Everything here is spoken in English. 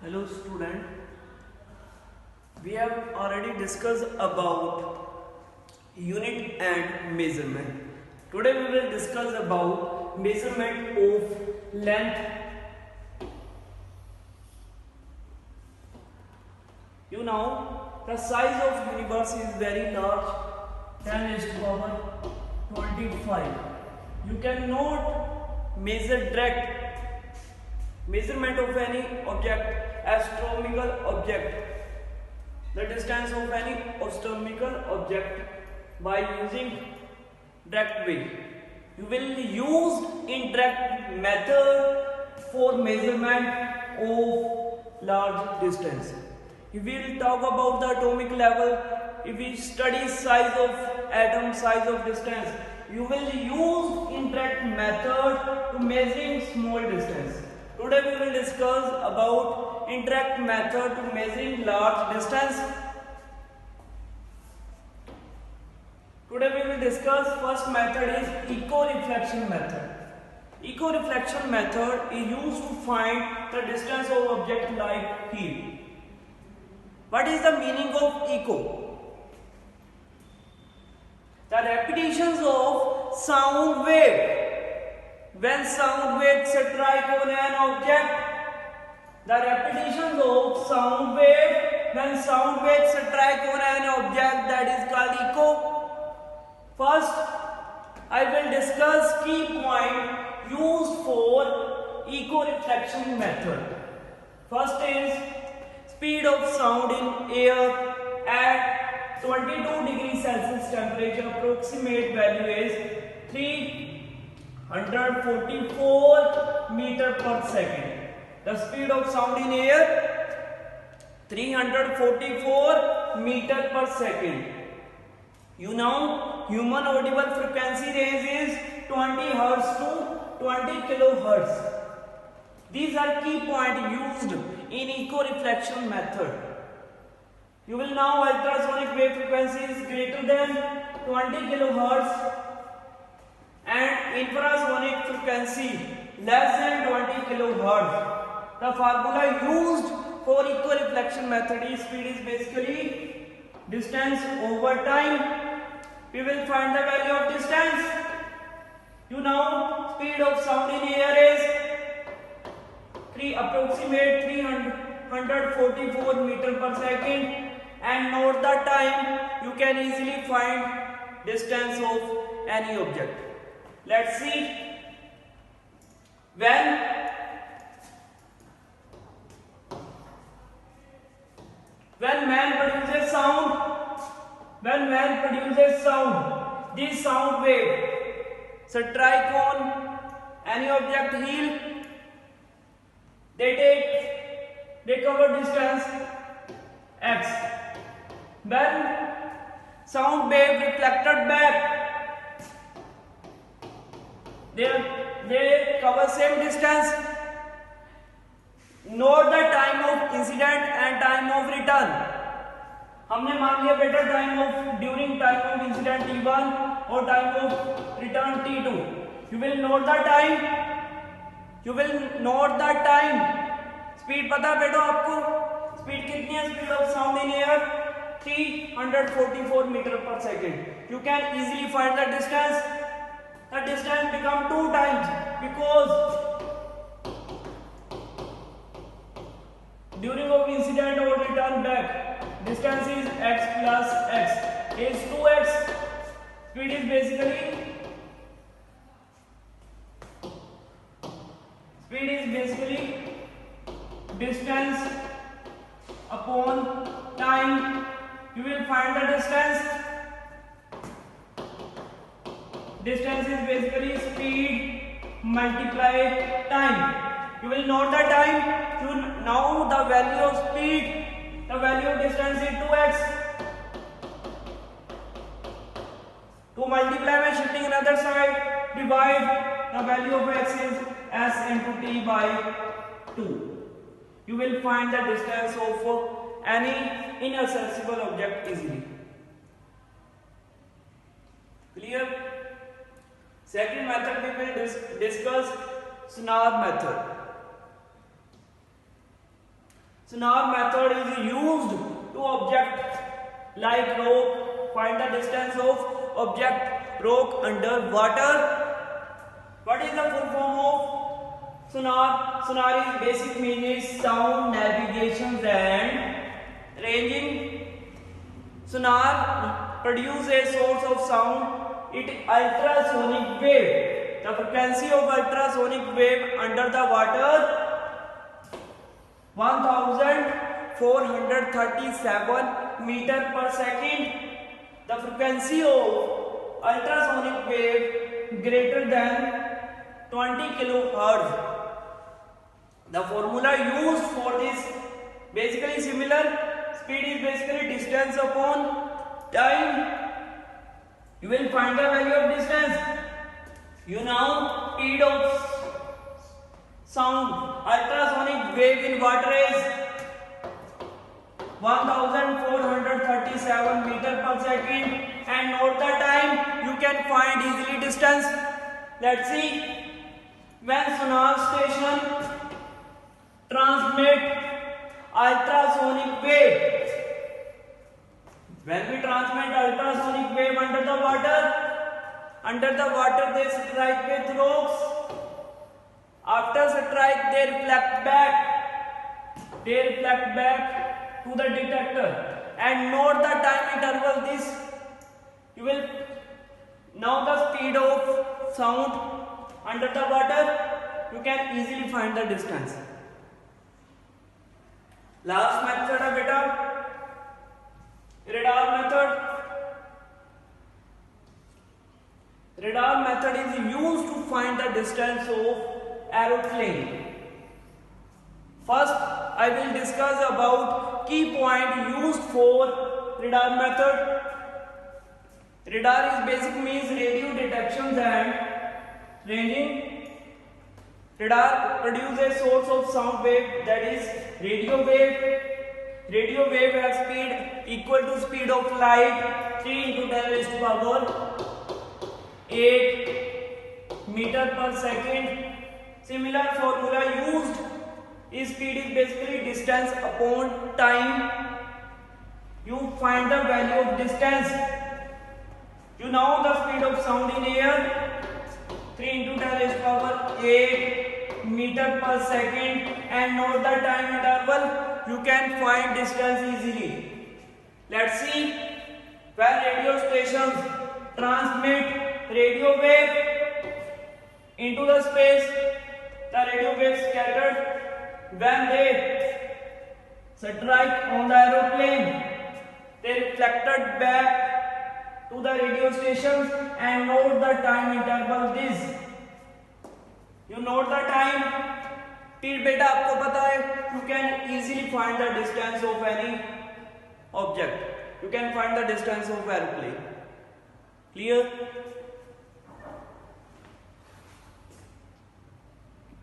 Hello student, we have already discussed about unit and measurement. Today we will discuss about measurement of length. You know the size of universe is very large, 10 raised to power 25. You cannot measure direct measurement of any object, astronomical object, the distance of any astronomical object by using direct way. You will use indirect method for measurement of large distance. If we will talk about the atomic level, if we study size of atom, size of distance, you will use indirect method to measuring small distance. Today we will discuss about indirect method to measuring large distance. Today we will discuss first method is echo-reflection method. Echo-reflection method is used to find the distance of object like heat. What is the meaning of echo? The repetitions of sound wave. When sound wave strike on an object, the repetitions of sound wave, when sound wave strike on an object, that is called echo. First, I will discuss key point used for echo-reflection method. First is speed of sound in air at 22 degrees Celsius temperature. Approximate value is 344 meter per second. The speed of sound in air 344 meter per second. You know, human audible frequency range is 20 Hz to 20 kilohertz. These are key points used in echo-reflection method. You will know ultrasonic wave frequency is greater than 20 kilohertz and infrasonic frequency less than 20 kilohertz. The formula used for echo-reflection method is speed is basically distance over time. We will find the value of distance. You know, speed of sound in air is approximate 344 meter per second, and note the time. You can easily find distance of any object. Let's see. When man produces sound, this sound wave strike on any object heel, they cover distance x. When sound wave reflected back, they cover same distance. Note the time of incident and time of return. हमने मान लिया बेटा during time of incident t1 और time of return t2. You will note the time. Speed पता बेटा आपको? Speed कितनी है? Speed of sound in air 344 meter per second. You can easily find the distance. The distance become 2 times because during of incident or return back, distance is x plus x is 2x. Speed is basically distance upon time. You will find the distance. Distance is basically speed multiply time. You will note the time. You know the value of speed. The value of distance is 2x. To multiply by shifting another side, divide the value of x is s into t by 2. You will find the distance of any inaccessible object easily. Clear? Second method we will discuss Snard method. sonar method is used to object like rock. Find the distance of object rock under water. What is the full form of sonar? Sonar is basic meaning is sound, navigation and ranging. Sonar produces a source of sound. It ultrasonic wave. The frequency of ultrasonic wave under the water 1437 meter per second. The frequency of ultrasonic wave greater than 20 kilohertz. The formula used for this basically similar. Speed is basically distance upon time. You will find the value of distance. You know speed of sound ultrasonic wave in water is 1437 meter per second, and note the time. You can find easily distance. Let's see. When sonar station transmit ultrasonic wave, when we transmit ultrasonic wave under the water they strike with rocks. After strike they reflect back to the detector, and note the time interval. This you will now the speed of sound under the water. You can easily find the distance. Last method है बेटा radar method. Radar method is used to find the distance of aeroplane. First, I will discuss about key point used for radar method. Radar is basic means radio detections and ranging. Radar produces a source of sound wave, that is radio wave. Radio wave has speed equal to speed of light 3 into 10 raised to power 8 meter per second. Similar formula used is speed is basically distance upon time. You find the value of distance. You know the speed of sound in air 3 into 10 raised to power 8 meter per second, and note the time interval. You can find distance easily. Let's see. When radio stations transmit radio wave into the space, the radio wave scattered. When they strike on the aeroplane, they reflected back to the radio stations, and note the time interval. This you note the time. फिर बेटा आपको पता है, you can easily find the distance of any object. You can find the distance of airplane. Clear?